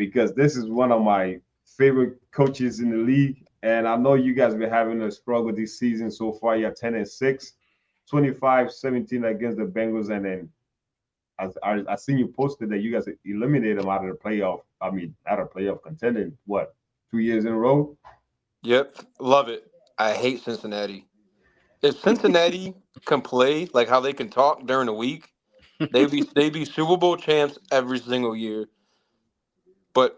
because this is one of my favorite coaches in the league. And I know you guys been having a struggle this season so far. You're 10-6, 25-17 against the Bengals. And then I seen you posted that you guys eliminated them out of the playoff. I mean, out of playoff contending, what, 2 years in a row? Yep, love it. I hate Cincinnati. If Cincinnati can play like how they can talk during the week, they be Super Bowl champs every single year. But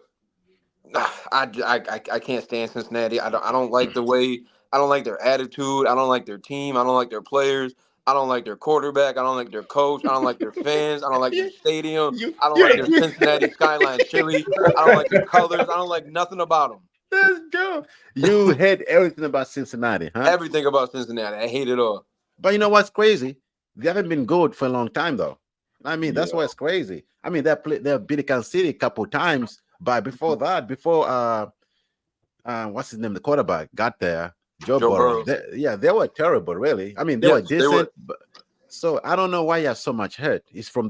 I can't stand Cincinnati. I don't like the way I don't like their attitude. I don't like their team. I don't like their players. I don't like their quarterback. I don't like their coach. I don't like their fans. I don't like their stadium. you, I don't like their you, Cincinnati skyline chili. I don't like their colors. I don't like nothing about them. Let's go. You hate everything about Cincinnati, huh? Everything about Cincinnati. I hate it all. But you know what's crazy? They haven't been good for a long time, though. I mean, that's Yeah. what's crazy. I mean, they beat Kansas City a couple times, but before that, before what's his name, the quarterback got there, Joe Joe Burrow. Burrow. They were terrible, really. I mean, they were Yes, they were. decent, but so I don't know why you have so much hurt. It's from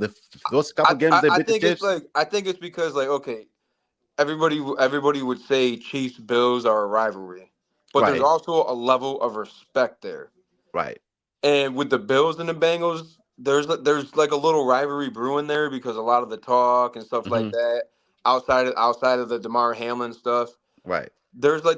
those couple I, games I, they I beat the think it's Chiefs, like I think it's because like okay, everybody would say Chiefs Bills are a rivalry, but there's right? also a level of respect there. Right. And with the Bills and the Bengals, there's like a little rivalry brewing there because a lot of the talk and stuff like Hmm. that outside of the Damar Hamlin stuff, Right. there's a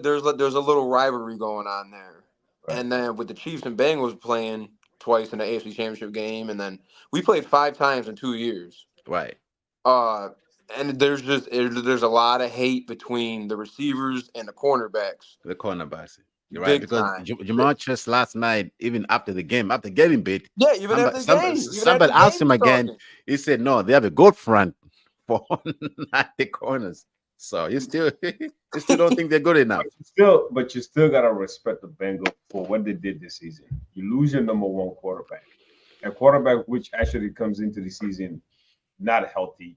little rivalry going on there. Right. And then with the Chiefs and Bengals playing twice in the AFC Championship game, and then we played 5 times in 2 years. Right. Uh, and there's a lot of hate between the receivers and the cornerbacks, The cornerbacks. You're right big because time. Jamal just last night, even after the game, after getting beat, Yeah, even after the game, even after somebody the asked game, him he's again. talking. He said, "No, they have a good front for not the corners." So you still you still don't think they're good enough, But you still gotta respect the Bengals for what they did this season. You lose your number one quarterback, a quarterback which actually comes into the season not healthy,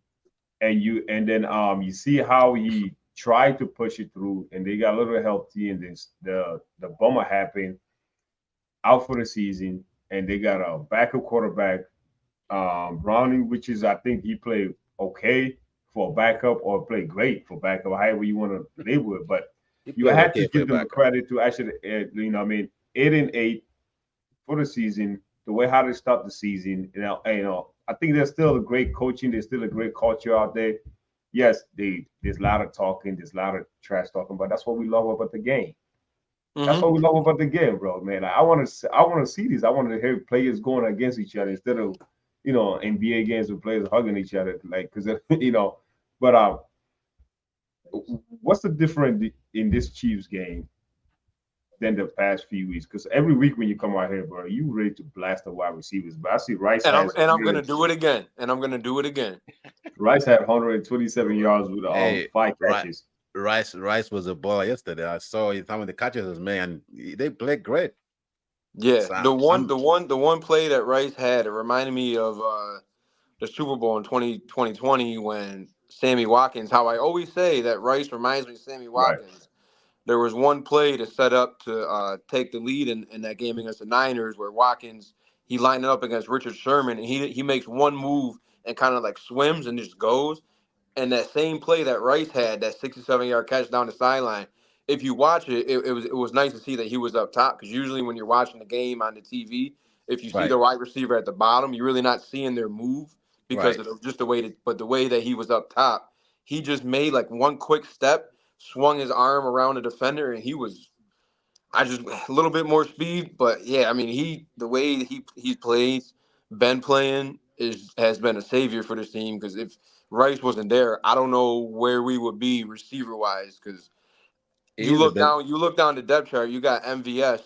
and then you see how he tried to push it through, and they got a little healthy, and then the bummer happened out for the season, and they got a backup quarterback, Browning, which is I think he played okay for backup or played great for backup, however you want to label it. But he you played had to okay for a give them the backup. credit to actually, I mean, 8-8 for the season. The way how they start the season, I think there's still a great coaching. There's still a great culture out there. Yes, there's a lot of talking, there's a lot of trash talking, but that's what we love about the game. That's what Hmm. we love about the game, bro. Man, I want to see these. I want to hear players going against each other instead of NBA games with players hugging each other, like because But what's the difference in this Chiefs game than the past few weeks? Because every week when you come out here, bro, you ready to blast the wide receivers. But I see And I'm gonna do it again. And I'm gonna do it again. Rice had 127 yards with Hey, five right. catches. Rice was a ball yesterday. I saw some of the catches, man. They played great. Yeah, So the one play that Rice had, it reminded me of the Super Bowl in 2020 when Sammy Watkins. How I always say that Rice reminds me of Sammy Right. Watkins. There was one play to set up to take the lead in that game against the Niners where Watkins he lined it up against Richard Sherman and he makes one move and kind of like swims and just goes. And that same play that Rice had, that 67-yard catch down the sideline, if you watch it was nice to see that he was up top because usually when you're watching the game on the TV, if you see right, the wide receiver at the bottom, you're really not seeing their move because right, of just the way but the way that he was up top, he just made like one quick step, swung his arm around the defender, and he was I just a little bit more speed, but yeah, I mean the way he plays, been playing has been a savior for this team because if Rice wasn't there, I don't know where we would be receiver wise because he is the best. you look down the depth chart, you got MVS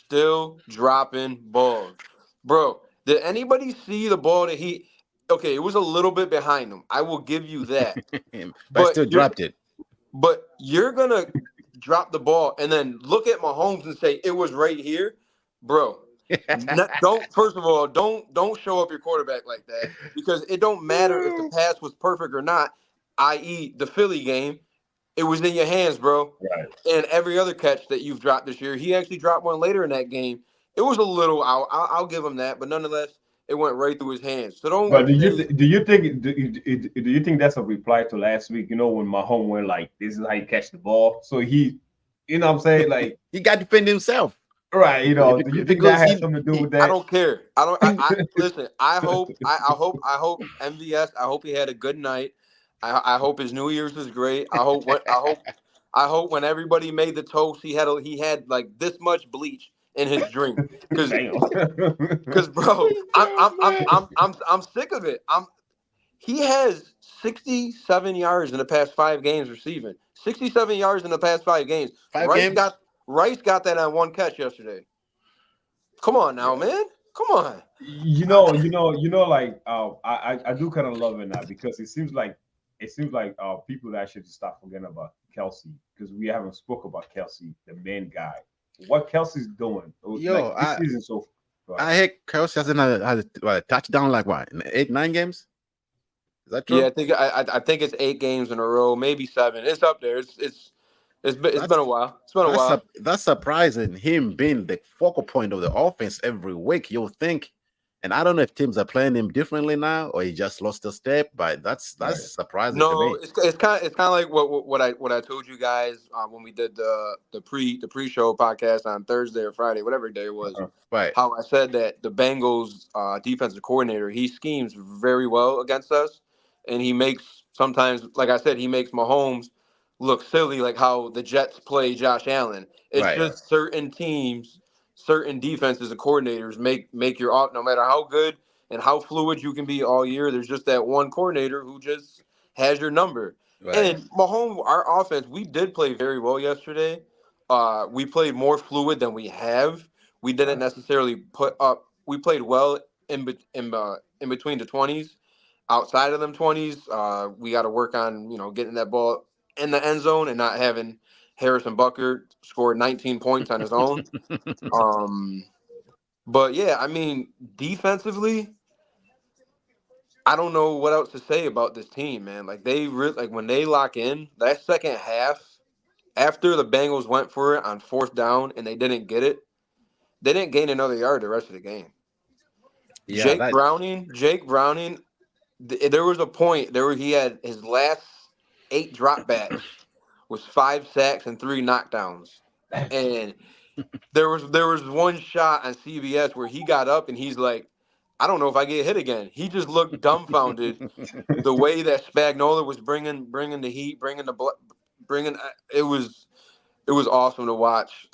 still dropping balls, bro. Did anybody see the ball that he? Okay, it was a little bit behind him. I will give you that, But I but still dropped it. you're gonna drop the ball and then look at Mahomes and say it was right here, bro. Don't first of all don't show up your quarterback like that because it don't matter if the pass was perfect or not. I.e., the Philly game, it was in your hands, bro. Right. And every other catch that you've dropped this year, he actually dropped one later in that game. It was a little. I'll give him that, but nonetheless, it went right through his hands. So don't But say do you think that's a reply to last week? You know, when Mahomes went like, "This is how you catch the ball." So he, you know, what I'm saying, like, He got to defend himself. right? You know, do you think that Because has something to do with I that? don't care. I don't. I listen. I hope MVS. I hope he had a good night. I hope his New Year's is great. I hope when everybody made the toast, he had like this much bleach in his drink. Cause, Damn. cause, bro, I'm Oh, I'm I'm man. I'm I'm I'm sick of it. He has 67 yards in the past 5 games receiving. 67 yards in the past 5 games. Five Rice games. got Rice got that on one catch yesterday. Come on now, man. Come on. Like I do kind of love it now because it seems like people actually start forgetting about Kelsey because we haven't spoke about Kelsey, the main guy. What Kelsey's doing, Yo, like this season so far. I heard Kelsey hasn't had a touchdown like what in 8, 9 games. Is that Yeah, true? I think it's 8 games in a row, maybe 7. It's up there. It's been That's a while. It's been a that's while. that's surprising. Him being the focal point of the offense every week, you'll think. And I don't know if teams are playing him differently now, or he just lost a step. But that's Right. surprising to No, me. it's kind of like what I told you guys when we did the pre show podcast on Thursday or Friday, whatever day it was. Uh-huh. Right, How I said that the Bengals defensive coordinator, he schemes very well against us, and he makes sometimes, like I said, he makes Mahomes look silly, like how the Jets play Josh Allen. It's right, Right. just certain teams, certain defenses and coordinators make your no matter how good and how fluid you can be all year. There's just that one coordinator who just has your number. right, And Mahomes, our offense, we did play very well yesterday. We played more fluid than we have. We didn't Right. necessarily put up. We played well in between the 20s. Outside of them 20s, we got to work on getting that ball in the end zone and not having Harrison Bucker score 19 points on his own. Um, but yeah, I mean, defensively, I don't know what else to say about this team, man. Like like when they lock in that second half, after the Bengals went for it on fourth down and they didn't get it, they didn't gain another yard the rest of the game. yeah. Jake Browning, there was a point there where he had his last 8 dropbacks was 5 sacks and 3 knockdowns, and there was one shot on CBS where he got up and he's like, I don't know if I get hit again. He just looked dumbfounded the way that Spagnuolo was bringing the heat, bringing it was awesome to watch.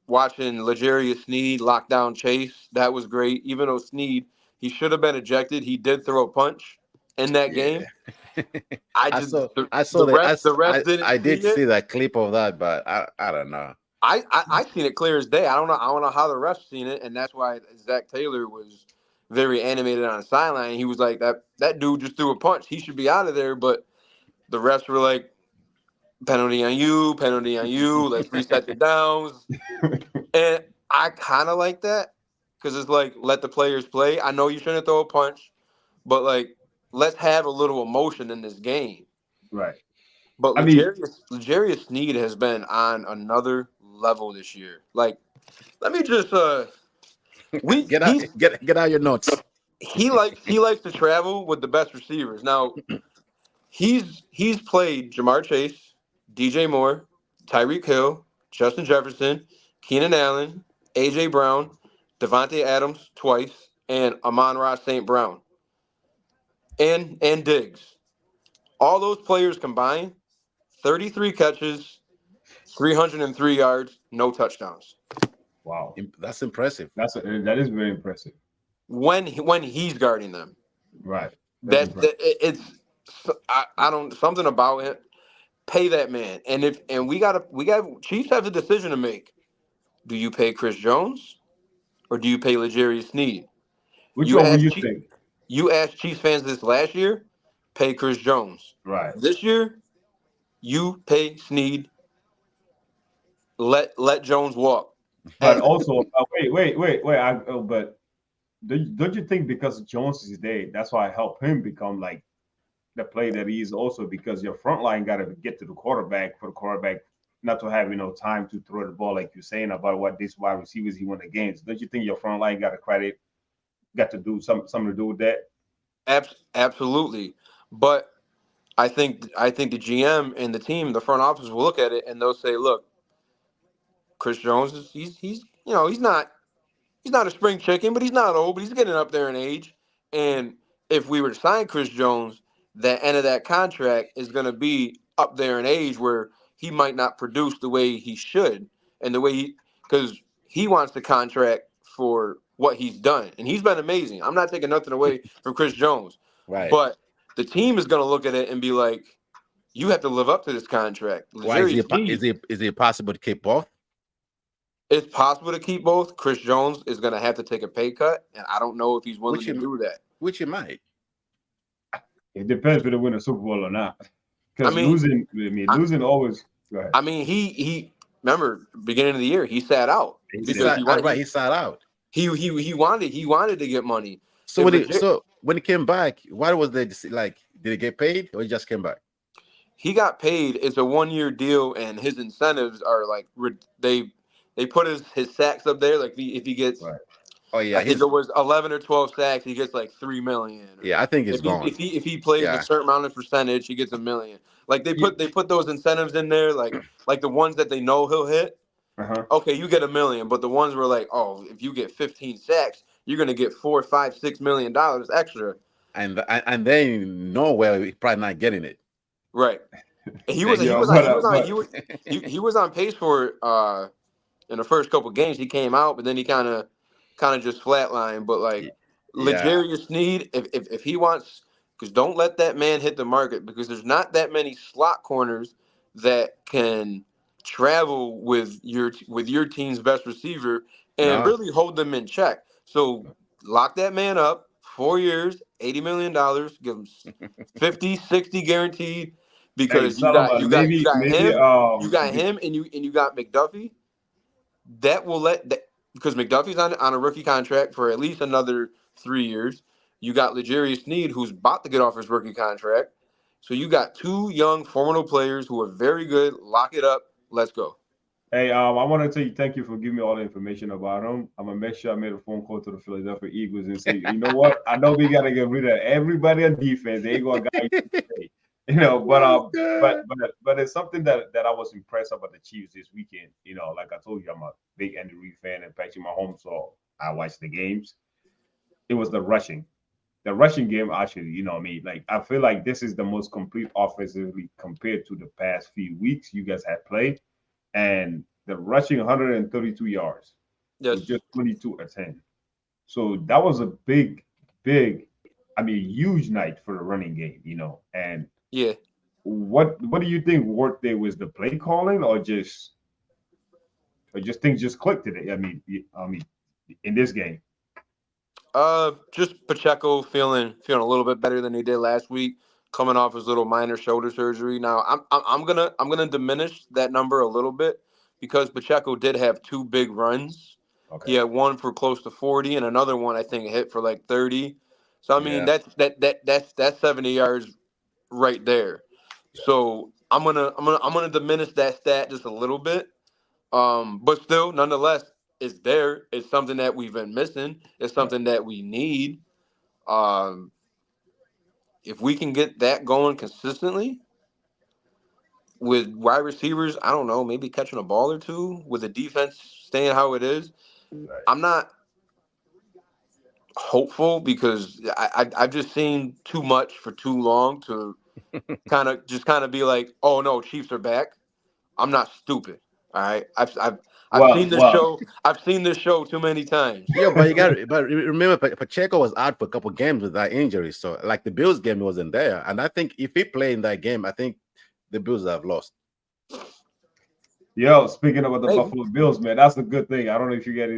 Watching L'Jarius Sneed lock down Chase, that was great. Even though Sneed, he should have been ejected. He did throw a punch in that game. Yeah. I I just saw the, I saw the that rest the rest didn't I see did it. see that clip of that, but I don't know. I seen it clear as day. I don't know how the refs seen it, and that's why Zach Taylor was very animated on the sideline. He was like, that dude just threw a punch. He should be out of there. But the refs were like, penalty on you, penalty on you. Let's reset the downs. And I kind of like that because it's like, let the players play. I know you shouldn't throw a punch, but like, let's have a little emotion in this game. Right. But I mean, L'Jarius Sneed has been on another level this year. Like, let me just we Get out, get out your notes. he likes to travel with the best receivers. Now he's played Jamar Chase, DJ Moore, Tyreek Hill, Justin Jefferson, Keenan Allen, AJ Brown, Devontae Adams twice, and Amon-Ra St. Brown and Diggs. All those players combined, 33 catches, 303 yards, no touchdowns. wow, That's impressive. that is very impressive. When he's guarding them, Right. That's that's impressive. it's I don't something about it. Pay that man, and we got Chiefs have a decision to make. Do you pay Chris Jones or do you pay L'Jarius Sneed? Which You one will asked you Chief, think? you asked Chiefs fans this last year. Pay Chris Jones. Right. This year, you pay Sneed. Let Jones walk. But At also, wait. But don't you think because Jones is there, that's why I help him become like the play that he is also because your front line got to get to the quarterback for the quarterback not to have time to throw the ball like you're saying about what this wide receivers he went against. Don't you think your front line got to credit got to do something to do with that? Absolutely. But I think the GM and the team, the front office, will look at it and they'll say, look, Chris Jones is he's he's not a spring chicken, but he's not old, but he's getting up there in age. And if we were to sign Chris Jones, the end of that contract is going to be up there in age where he might not produce the way he should and the way because he wants the contract for what he's done. And he's been amazing. I'm not taking nothing away from Chris Jones, Right. but the team is going to look at it and be like, you have to live up to this contract. Why is Legarius it Sneed, is it possible to keep both? it's possible to keep both. Chris Jones is going to have to take a pay cut, and I don't know if he's willing Which to he do that. which he might. It depends if they win a Super Bowl or not. I Because mean, losing, I mean, I, losing always. Go ahead. I mean, he remember beginning of the year he sat out He He because did. sat he wanted right. He sat out. he wanted to get money. So If when legit, he came back, what was they like? Did he get paid or he just came back? he got paid. It's a 1 year deal, and his incentives are like they put his sacks up there. Like if he gets, Right. Oh I yeah, think it was 11 or 12 sacks, he gets like 3 million. Or I think he's if he gone. if he if he plays a Yeah. certain amount of percentage, he gets 1 million. Like they Yeah. put those incentives in there, like the ones that they know he'll hit. Uh-huh. Okay, you get 1 million, but the ones were like, oh, if you get 15 sacks, you're gonna get 4, 5, 6 million dollars extra. And then nowhere he's probably not getting it. Right. And he was Thank he you. Yeah, was but he was on but he was on pace for it. In the first couple games he came out, but then he kind of just flatlined. But like Yeah. Legarius Sneed, if he wants, because don't let that man hit the market because there's not that many slot corners that can travel with your team's best receiver and No. really hold them in check. So lock that man up 4 years, $80 million, give him 50, 60 guaranteed hey, because you got you Solomon, got you got maybe him, you got him, and you got McDuffie that will let that because McDuffie's on a rookie contract for at least another 3 years. You got Legarius Sneed, who's about to get off his rookie contract. So you got two young, formidable players who are very good. Lock it up. Let's go. hey, I want to tell you thank you for giving me all the information about him. I'm gonna make sure I made a phone call to the Philadelphia Eagles and say, you know what? I know we gotta get rid of everybody on defense. They ain't gonna guy you today. You know, but Oh God. it's something that I was impressed about the Chiefs this weekend. You know, like I told you, I'm a big Andy Reid fan and Patrick Mahomes, so I watch the games. It was the rushing. The rushing game actually, you know what I mean? Like I feel like this is the most complete offensively compared to the past few weeks you guys have played. And the rushing 132 yards Yes. with just 22 attempts. So that was a big, I mean, huge night for the running game, you know. And Yeah. what do you think worked there was the play calling or just things just clicked today? I mean, in this game. Just Pacheco feeling a little bit better than he did last week, coming off his little minor shoulder surgery. Now I'm gonna diminish that number a little bit because Pacheco did have two big runs. He Okay. had one for close to 40 and another one I think hit for like 30. So I mean Yeah. that's 70 yards right there. Yeah. So I'm gonna diminish that stat just a little bit. But still, nonetheless, it's there. It's something that we've been missing. It's Right. something that we need. Um, if we can get that going consistently with wide receivers, I don't know, maybe catching a ball or two with the defense staying how it is. Right. I'm not hopeful because I've just seen too much for too long to kind of be like, oh no, Chiefs are back. I'm not stupid. All right, I've seen this Well, show. I've seen this show too many times. Yeah, but remember Pacheco was out for a couple games with that injury. So like the Bills game he wasn't there. And I think if he played in that game, I think the Bills have lost. yo, speaking about the Maybe. Buffalo Bills, man, that's a good thing. I don't know if you got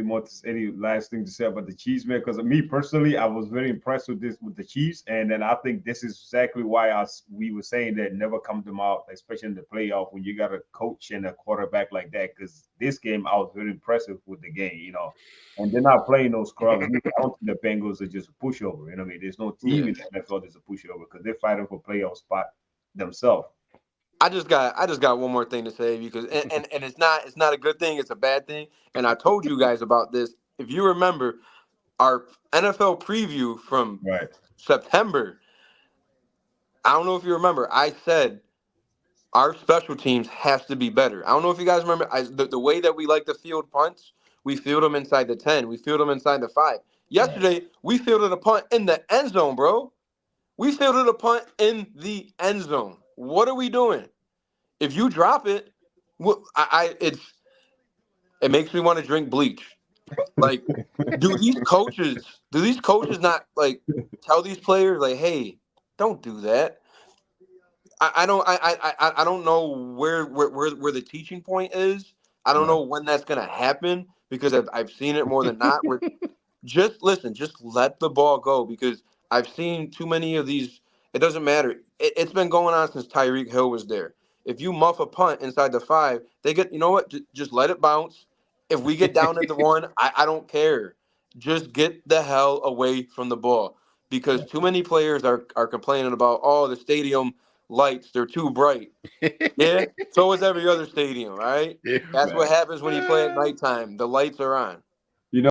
any last thing to say about the Chiefs, man. Because me personally, I was very impressed with the Chiefs, and then I think this is exactly why we were saying that never come them out, especially in the playoff when you got a coach and a quarterback like that. Because this game, I was very impressive with the game, you know. And they're not playing those scrubs. I don't think the Bengals are just a pushover. You know what I mean? There's no team Yeah. in the NFL that's a pushover because they're fighting for playoff spot themselves. I just got one more thing to say because and it's not a good thing, it's a bad thing. And I told you guys about this. If you remember, our NFL preview from Right. September, I don't know if you remember, I said our special teams has to be better. I don't know if you guys remember the way that we like to field punts. We field them inside the 10. We field them inside the 5. Right. Yesterday, we fielded a punt in the end zone, bro. We fielded a punt in the end zone. What are we doing? If you drop it, it makes me want to drink bleach. Like, do these coaches not like tell these players like, hey, don't do that? I don't know where the teaching point is. I don't Right. know when that's gonna happen because I've seen it more than not. Where just listen, just let the ball go because I've seen too many of these. It doesn't matter. It's been going on since Tyreek Hill was there. If you muff a punt inside the 5, they get, you know what? Just let it bounce. If we get down at the 1, I don't care. Just get the hell away from the ball because Right. too many players are complaining about, oh, the stadium lights, they're too bright. Yeah, so is every other stadium, right? Yeah. That's what Facts. happens when you play at nighttime. The lights are on.